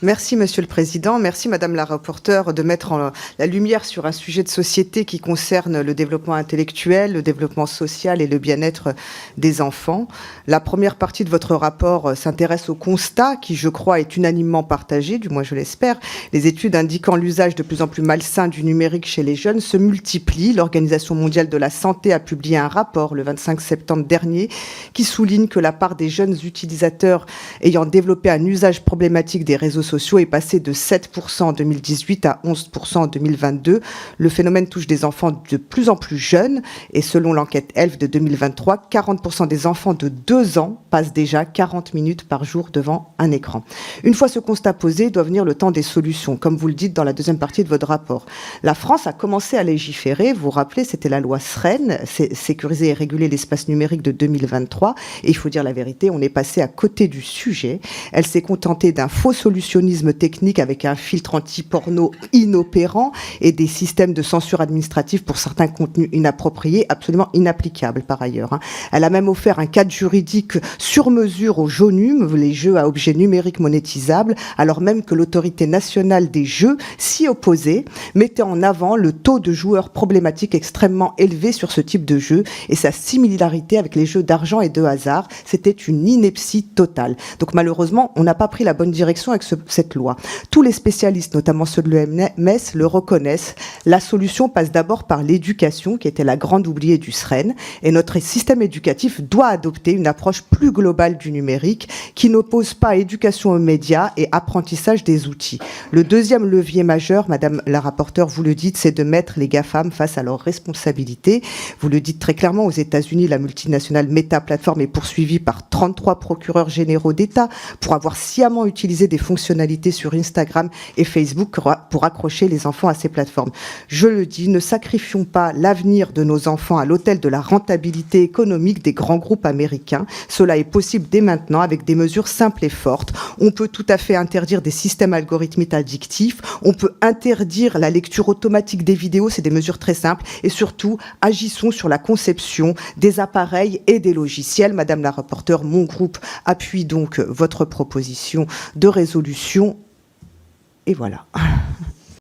Merci, Monsieur le Président. Merci, Madame la rapporteure, de mettre la lumière sur un sujet de société qui concerne le développement intellectuel, le développement social et le bien-être des enfants. La première partie de votre rapport s'intéresse au constat qui, je crois, est unanimement partagé, du moins je l'espère. Les études indiquant l'usage de plus en plus malsain du numérique chez les jeunes se multiplient. L'Organisation mondiale de la santé a publié un rapport le 25 septembre dernier qui souligne que la part des jeunes utilisateurs ayant développé un usage problématique des réseaux sociaux est passé de 7% en 2018 à 11% en 2022. Le phénomène touche des enfants de plus en plus jeunes et selon l'enquête ELF de 2023, 40% des enfants de 2 ans passent déjà 40 minutes par jour devant un écran. Une fois ce constat posé, doit venir le temps des solutions, comme vous le dites dans la deuxième partie de votre rapport. La France a commencé à légiférer, vous vous rappelez, c'était la loi SREN, sécuriser et réguler l'espace numérique de 2023, et il faut dire la vérité, on est passé à côté du sujet. Elle s'est contentée d'un faux solutionnisme technique avec un filtre anti-porno inopérant et des systèmes de censure administrative pour certains contenus inappropriés, absolument inapplicables par ailleurs. Elle a même offert un cadre juridique sur mesure aux JONUM, les jeux à objets numériques monétisables, alors même que l'autorité nationale des jeux s'y opposait, mettait en avant le taux de joueurs problématiques extrêmement élevé sur ce type de jeu et sa similarité avec les jeux d'argent et de hasard. C'était une ineptie totale. Donc malheureusement, on n'a pas pris la bonne direction avec cette loi. Tous les spécialistes, notamment ceux de l'OMS, le reconnaissent. La solution passe d'abord par l'éducation, qui était la grande oubliée du SREN, et notre système éducatif doit adopter une approche plus globale du numérique, qui n'oppose pas éducation aux médias et apprentissage des outils. Le deuxième levier majeur, Madame la rapporteure, vous le dites, c'est de mettre les GAFAM face à leurs responsabilités. Vous le dites très clairement, aux États-Unis, la multinationale Meta Platform est poursuivie par 33 procureurs généraux d'État pour avoir sciemment utilisé des fonctionnalités sur Instagram et Facebook pour accrocher les enfants à ces plateformes. Je le dis, ne sacrifions pas l'avenir de nos enfants à l'autel de la rentabilité économique des grands groupes américains. Cela est possible dès maintenant avec des mesures simples et fortes. On peut tout à fait interdire des systèmes algorithmiques addictifs. On peut interdire la lecture automatique des vidéos. C'est des mesures très simples. Et surtout, agissons sur la conception des appareils et des logiciels. Madame la rapporteure, mon groupe appuie donc votre proposition de résolution. Et voilà.